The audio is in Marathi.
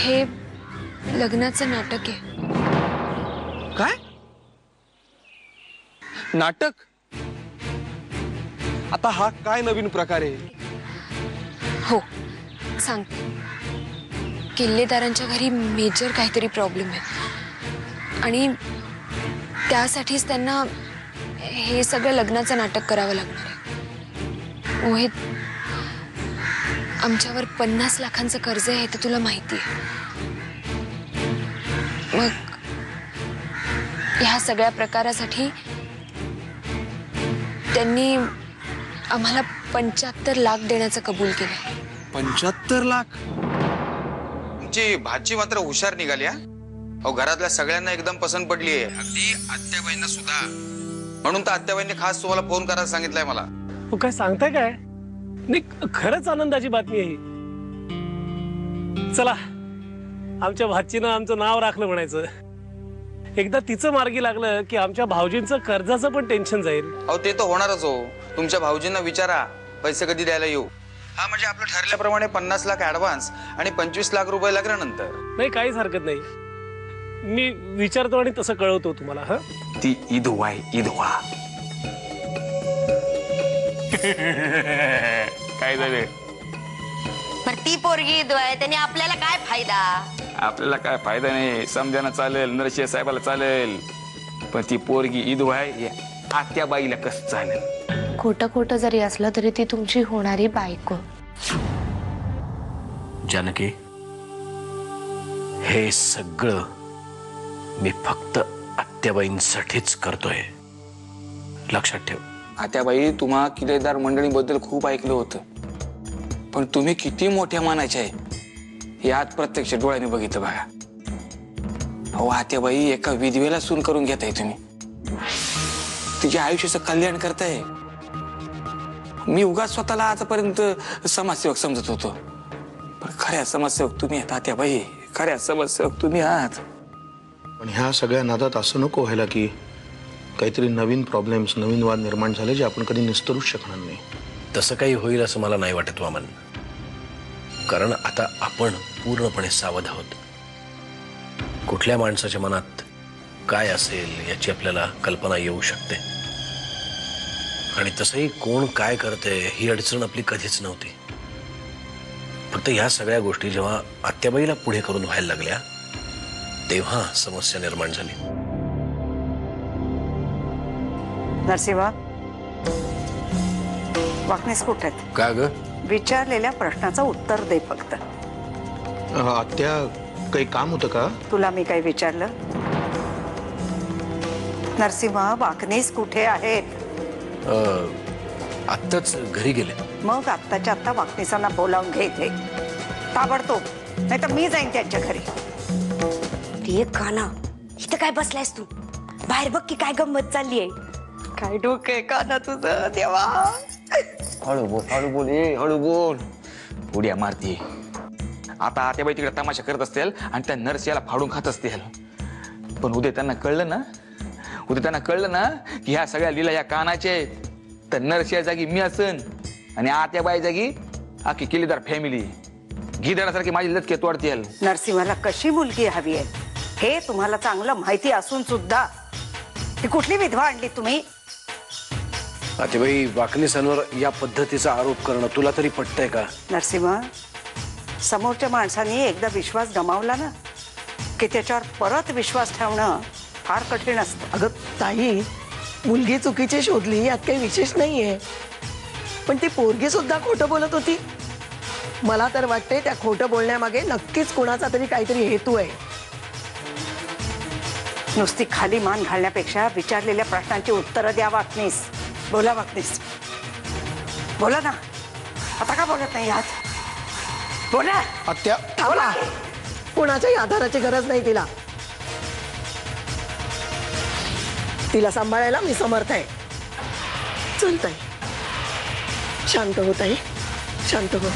हे लग्नाचं नाटक आहे। काय नाटक? आता हा काय नवीन प्रकार आहे? हो सांगते, किल्लेदारांच्या घरी मेजर काहीतरी प्रॉब्लेम आहे आणि त्यासाठीच त्यांना हे सगळं लग्नाचं नाटक करावं लागणार आहे। मोहित, आमच्यावर 50 लाखांचं कर्ज आहे ते तुला माहिती आहे। मग ह्या सगळ्या प्रकारासाठी त्यांनी आम्हाला 75 लाख देण्याचं कबूल केलं। 75 लाख? तुमची भाची मात्र हुशार निघाली हा। अहो घरातल्या सगळ्यांना एकदम पसंत पडली आहे, अगदी आत्याबाईंना सुद्धा। म्हणून तर आत्याबाईंनी खास तुम्हाला फोन करायला सांगितलंय मला। तू काय सांगताय काय? नाही, खरंच आनंदाची बातमी आहे। चला, आमच्या भाचीनं आमचं नाव राखलं म्हणायचं। एकदा तिचं मार्गी लागलं की आमच्या भाऊजींचं कर्जाचं पण टेन्शन जाईल। अहो ते तर होणारच हो। तुमच्या भाऊजींना विचारा पैसे कधी द्यायला येऊ। हा म्हणजे आपलं ठरल्याप्रमाणे 50 लाख ऍडव्हान्स आणि 25 लाख रुपये लागल्यानंतर। नाही, काहीच हरकत नाही, मी विचारतो आणि तसं कळवतो तुम्हाला। हा, ती ईदवा आहे, ईदवा। काय झालं? पण ती पोरगी ईदवाय त्याने आपल्याला काय फायदा? आपल्याला काय फायदा नाही, समजायला चालेल, नरशिया साहेबाला चालेल, पण ती पोरगी ईदवा आहे आत्याबाईला कसं चालेल? खोटं खोटं जरी असलं तरी ती तुमची होणारी बायको। जानकी, हे सगळं मी फक्त आत्याबाईंसाठीच करतोय, लक्षात ठेव। आत्याबाई, तुम्हा किल्लेदार मंडळीबद्दल खूप ऐकलं होतं, पण तुम्ही किती मोठ्या मानायचे आहे हे आज प्रत्यक्ष डोळ्याने बघितलं बघा। अहो आत्याबाई, एका विधवेला सून करून घेताय तुम्ही, तिच्या आयुष्याचं कल्याण करताय। मी उगाच स्वतःला आजपर्यंत समाजसेवक समजत होतो, पण खऱ्या समाजसेवक तुम्ही आहात आत्याबाई, खऱ्या समाजसेवक तुम्ही आहात। पण ह्या सगळ्या नादात असं नको व्हायला की काहीतरी नवीन प्रॉब्लेम्स, नवीन वाद निर्माण झाले जे आपण कधी निस्तरूच शकणार नाही। तसं काही होईल असं मला नाही वाटत वामन, कारण आता आपण पूर्णपणे सावध आहोत। कुठल्या माणसाच्या मनात काय असेल याची आपल्याला कल्पना येऊ शकते, आणि तसंही कोण काय करते ही अडचण आपली कधीच नव्हती। फक्त ह्या सगळ्या गोष्टी जेव्हा आत्याबाईला पुढे करून व्हायला लागल्या तेव्हा समस्या निर्माण झाली। नरसिंहा, वाकणेस कुठे आहेत? का ग? विचारलेल्या प्रश्नाचं उत्तर दे फक्त। आत्या, काही काम होतं का? तुला मी काही विचारलं? नरसिंहा, वाकणेस कुठे आहेत? आत्ताच घरी गेले। मग आत्ताच्या आत्ता वाकणेसांना बोलावून घे इथे ताबडतोब, नाही तर मी जाईन त्यांच्या घरी। काना, इथं काय बसलायस तू? बाहेर बघ की काय गंमत चालली आहे। काय डोकं आहे काना तुझं देवा? हळू बोल, हळू बोल, हळू बोल, उड्या मारती। आता आत्याबाई तिकडे तमाशा करत असतील आणि त्या नरसियाला फाडून खात असतील, पण उद्या त्यांना कळलं ना की ह्या सगळ्या लीला या कानाचे आहेत, तर नरसिया जागी मी असन आणि आत्याबाई जागी आखी किल्लेदार फॅमिली गिधाडासारखी माझी लचके तोडतील। नरसिंहाला कशी मुलगी हवी आहे हे तुम्हाला चांगलं माहिती असून सुद्धा ती कुठली विधवा आणली तुम्ही? आत्याबाई, वाकणेसांवर या पद्धतीचा आरोप करणं तुला तरी पटतंय का? नरसिंहा, समोरच्या माणसाने एकदा विश्वास गमावला ना की त्याच्यावर परत विश्वास ठेवणं फार कठीण असतं। अगं ताई, मुलगी चुकीची शोधली यात काही विशेष नाहीये, पण ती पोरगी सुद्धा खोटं बोलत होती। मला तर वाटते त्या खोटं बोलण्यामागे नक्कीच कोणाचा तरी काहीतरी हेतू आहे। नुसती खाली मान घालण्यापेक्षा विचारलेल्या प्रश्नांची उत्तरं द्या वाकणीस। बोला वाकणीस, बोला ना, आता का बोलत नाही आहात? बोला। आत्या, थांबा, कोणाच्याही आधाराची गरज नाही तिला। तिला सांभाळायला मी समर्थ आहे। चल ताई, शांत हो ताई, शांत हो।